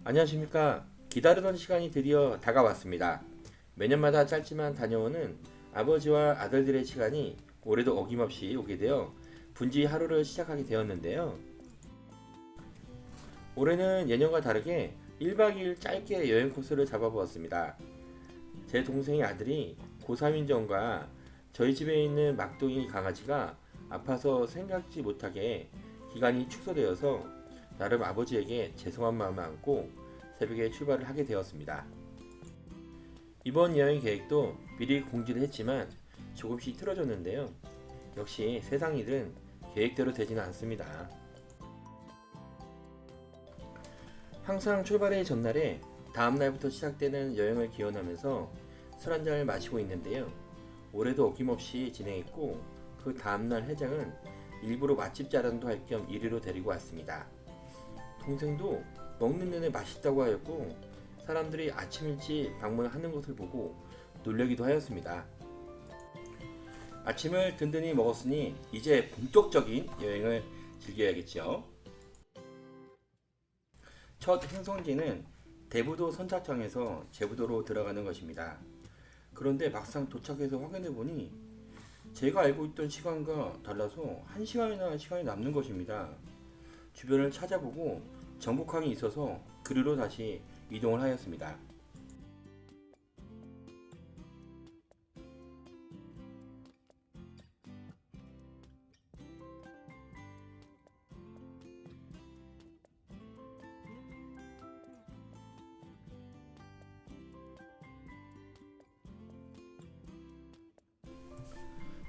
안녕하십니까. 기다리던 시간이 드디어 다가왔습니다. 매년마다 짧지만 다녀오는 아버지와 아들들의 시간이 올해도 어김없이 오게 되어 분주히 하루를 시작하게 되었는데요. 올해는 예년과 다르게 1박 2일 짧게 여행 코스를 잡아보았습니다. 제 동생의 아들이 고3인 전과 저희 집에 있는 막둥이 강아지가 아파서 생각지 못하게 기간이 축소되어서 나름 아버지에게 죄송한 마음을 안고 새벽에 출발을 하게 되었습니다. 이번 여행 계획도 미리 공지를 했지만 조금씩 틀어졌는데요. 역시 세상 일은 계획대로 되지는 않습니다. 항상 출발의 전날에 다음날부터 시작되는 여행을 기원하면서 술 한잔을 마시고 있는데요. 올해도 어김없이 진행했고 그 다음날 해장은 일부러 맛집 자랑도 할 겸 이리로 데리고 왔습니다. 동생도 먹는 내내 맛있다고 하였고 사람들이 아침 일찍 방문하는 것을 보고 놀라기도 하였습니다. 아침을 든든히 먹었으니 이제 본격적인 여행을 즐겨야겠죠. 첫 행성지는 대부도 선착장에서 제부도로 들어가는 것입니다. 그런데 막상 도착해서 확인해 보니 제가 알고 있던 시간과 달라서 1시간이나 시간이 남는 것입니다. 주변을 찾아보고 정복항이 있어서 그리로 다시 이동을 하였습니다.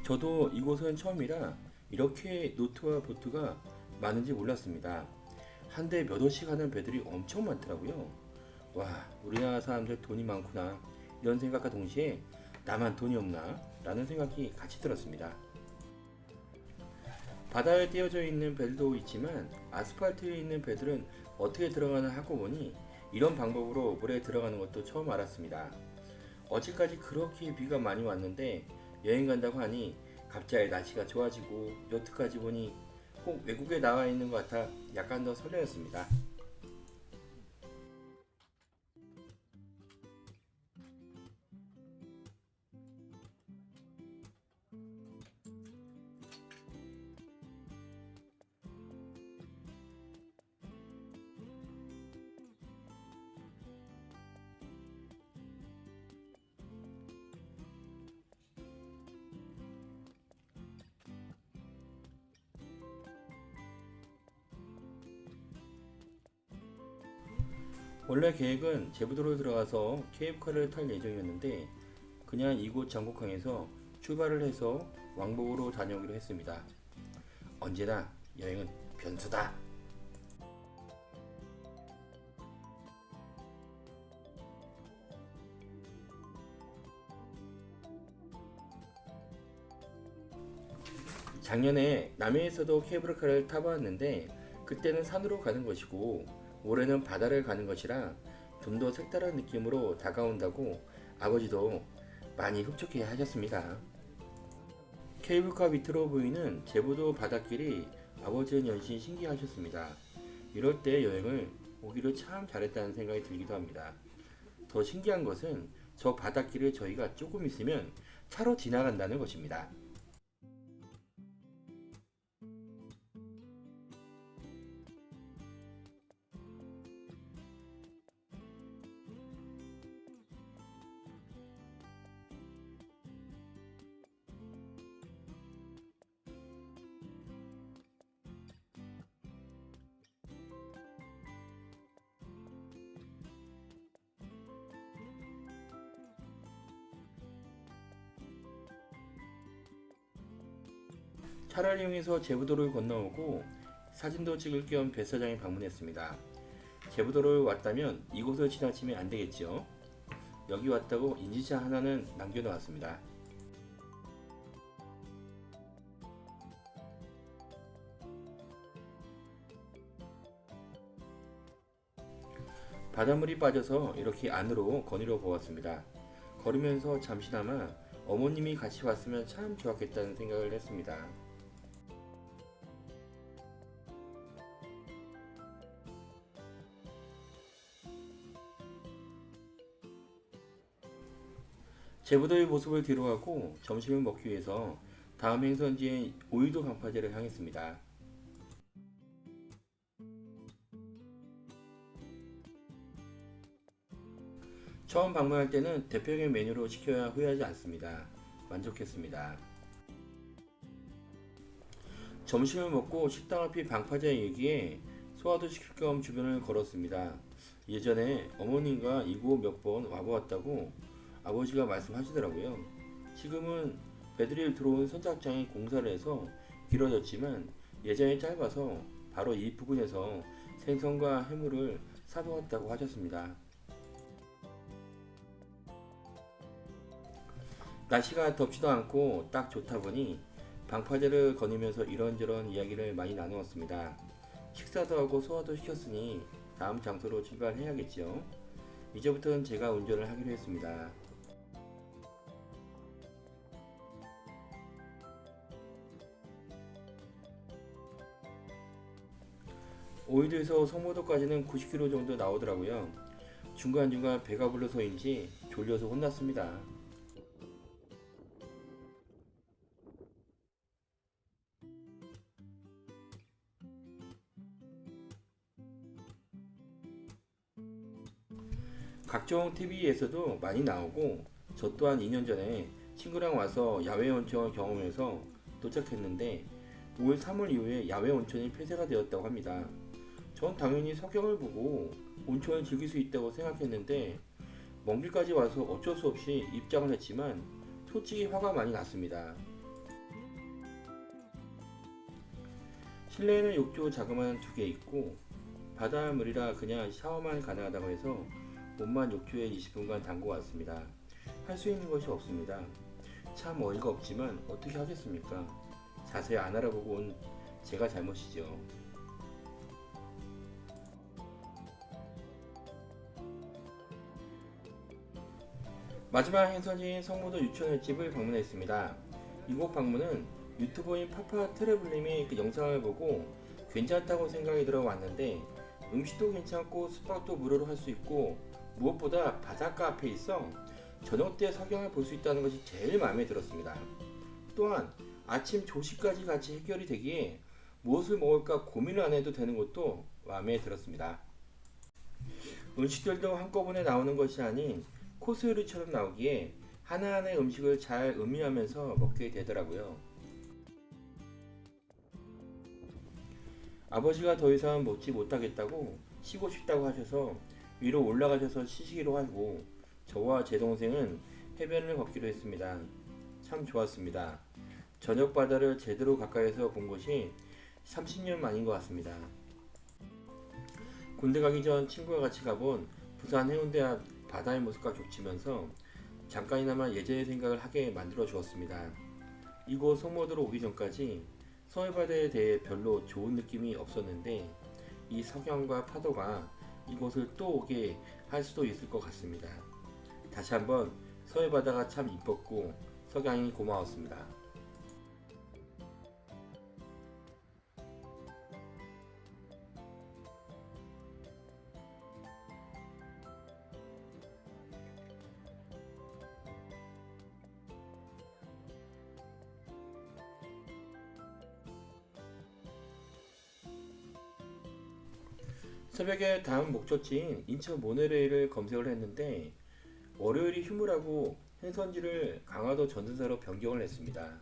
저도 이곳은 처음이라 이렇게 노트와 보트가 많은지 몰랐습니다. 한 대 몇 원씩 하는 배들이 엄청 많더라고요. 와, 우리나라 사람들 돈이 많구나 이런 생각과 동시에 나만 돈이 없나 라는 생각이 같이 들었습니다. 바다에 띄어져 있는 배들도 있지만 아스팔트에 있는 배들은 어떻게 들어가나 하고 보니 이런 방법으로 물에 들어가는 것도 처음 알았습니다. 어제까지 그렇게 비가 많이 왔는데 여행 간다고 하니 갑자기 날씨가 좋아지고 여트까지 보니 꼭 외국에 나와 있는 것 같아 약간 더 설레었습니다. 원래 계획은 제부도로 들어가서 케이블카를 탈 예정이었는데 그냥 이곳 장곡항에서 출발을 해서 왕복으로 다녀오기로 했습니다. 언제나 여행은 변수다. 작년에 남해에서도 케이블카를 타보았는데 그때는 산으로 가는 것이고 올해는 바다를 가는 것이라 좀 더 색다른 느낌으로 다가온다고 아버지도 많이 흡족해 하셨습니다. 케이블카 밑으로 보이는 제부도 바닷길이 아버지는 연신 신기하셨습니다. 이럴 때 여행을 오기를 참 잘했다는 생각이 들기도 합니다. 더 신기한 것은 저 바닷길을 저희가 조금 있으면 차로 지나간다는 것입니다. 차를 이용해서 제부도를 건너오고 사진도 찍을 겸 배사장에 방문했습니다. 제부도를 왔다면 이곳을 지나치면 안 되겠죠. 여기 왔다고 인증샷 하나는 남겨놓았습니다. 바닷물이 빠져서 이렇게 안으로 거닐어 보았습니다. 걸으면서 잠시나마 어머님이 같이 왔으면 참 좋았겠다는 생각을 했습니다. 제부도의 모습을 뒤로하고 점심을 먹기 위해서 다음 행선지인 오이도 방파제를 향했습니다. 처음 방문할 때는 대표적인 메뉴로 시켜야 후회하지 않습니다. 만족했습니다. 점심을 먹고 식당 앞이 방파제 얘기에 소화도 시킬 겸 주변을 걸었습니다. 예전에 어머님과 이곳 몇 번 와보았다고 아버지가 말씀하시더라고요. 지금은 배들이 들어온 선착장이 공사를 해서 길어졌지만 예전에 짧아서 바로 이 부근에서 생선과 해물을 사보았다고 하셨습니다. 날씨가 덥지도 않고 딱 좋다 보니 방파제를 거니면서 이런저런 이야기를 많이 나누었습니다. 식사도 하고 소화도 시켰으니 다음 장소로 출발해야겠지요. 이제부터는 제가 운전을 하기로 했습니다. 오이도에서 송모도까지는 90km 정도 나오더라고요. 중간중간 배가 불러서인지 졸려서 혼났습니다. 각종 TV에서도 많이 나오고 저 또한 2년 전에 친구랑 와서 야외 온천을 경험해서 도착했는데 5월 3월 이후에 야외 온천이 폐쇄가 되었다고 합니다. 전 당연히 석영을 보고 온천을 즐길 수 있다고 생각했는데 먼 길까지 와서 어쩔 수 없이 입장을 했지만 솔직히 화가 많이 났습니다. 실내에는 욕조 자그마한 2개 있고 바닷물이라 그냥 샤워만 가능하다고 해서 몸만 욕조에 20분간 담고 왔습니다. 할 수 있는 것이 없습니다. 참 어이가 없지만 어떻게 하겠습니까? 자세히 안 알아보고 온 제가 잘못이죠. 마지막 행선지인 성모도 유치원집을 방문했습니다. 이곳 방문은 유튜버인 파파 트래블님이 그 영상을 보고 괜찮다고 생각이 들어 왔는데 음식도 괜찮고 숙박도 무료로 할 수 있고 무엇보다 바닷가 앞에 있어 저녁 때 석양을 볼 수 있다는 것이 제일 마음에 들었습니다. 또한 아침 조식까지 같이 해결이 되기에 무엇을 먹을까 고민을 안 해도 되는 것도 마음에 들었습니다. 음식들도 한꺼번에 나오는 것이 아닌 코스 요리처럼 나오기에 하나하나의 음식을 잘 음미하면서 먹게 되더라고요. 아버지가 더 이상 먹지 못하겠다고 쉬고 싶다고 하셔서 위로 올라가셔서 쉬시기로 하고 저와 제 동생은 해변을 걷기로 했습니다. 참 좋았습니다. 저녁 바다를 제대로 가까이서 본 것이 30년 만인 것 같습니다. 군대 가기 전 친구와 같이 가본 부산 해운대 앞 바다의 모습과 겹치면서 잠깐이나마 예전의 생각을 하게 만들어 주었습니다. 이곳 송모도로 오기 전까지 서해바다에 대해 별로 좋은 느낌이 없었는데 이 석양과 파도가 이곳을 또 오게 할 수도 있을 것 같습니다. 다시 한번 서해바다가 참 이뻤고 석양이 고마웠습니다. 새벽에 다음 목적지인 인천 모노레일을 검색을 했는데 월요일이 휴무라고 행선지를 강화도 전선사로 변경을 했습니다.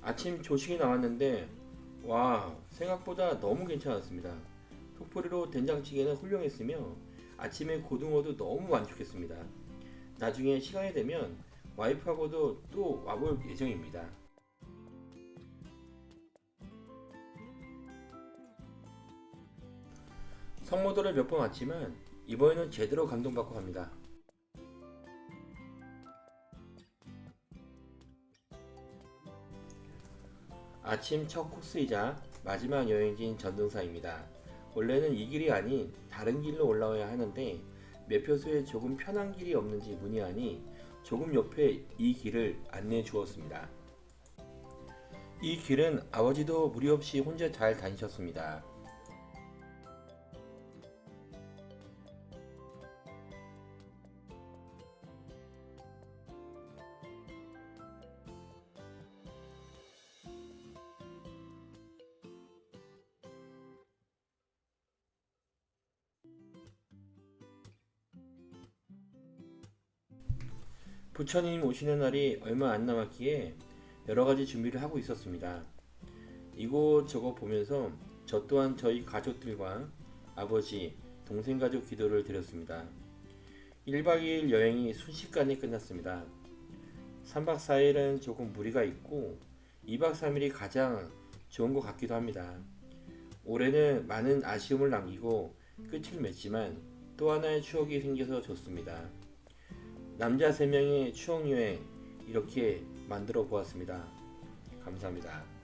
아침 조식이 나왔는데 와 생각보다 너무 괜찮았습니다. 속풀이로 된장찌개는 훌륭했으며 아침에 고등어도 너무 만족했습니다. 나중에 시간이 되면 와이프하고도 또 와볼 예정입니다. 성모도를 몇 번 왔지만 이번에는 제대로 감동받고 갑니다. 아침 첫 코스이자 마지막 여행지인 전등사입니다. 원래는 이 길이 아닌 다른 길로 올라와야 하는데 매표소에 조금 편한 길이 없는지 문의하니 조금 옆에 이 길을 안내해 주었습니다. 이 길은 아버지도 무리 없이 혼자 잘 다니셨습니다. 부처님 오시는 날이 얼마 안 남았기에 여러 가지 준비를 하고 있었습니다. 이곳저곳 보면서 저 또한 저희 가족들과 아버지, 동생 가족 기도를 드렸습니다. 1박 2일 여행이 순식간에 끝났습니다. 3박 4일은 조금 무리가 있고 2박 3일이 가장 좋은 것 같기도 합니다. 올해는 많은 아쉬움을 남기고 끝을 맺지만 또 하나의 추억이 생겨서 좋습니다. 남자 3명의 추억여행 이렇게 만들어 보았습니다. 감사합니다.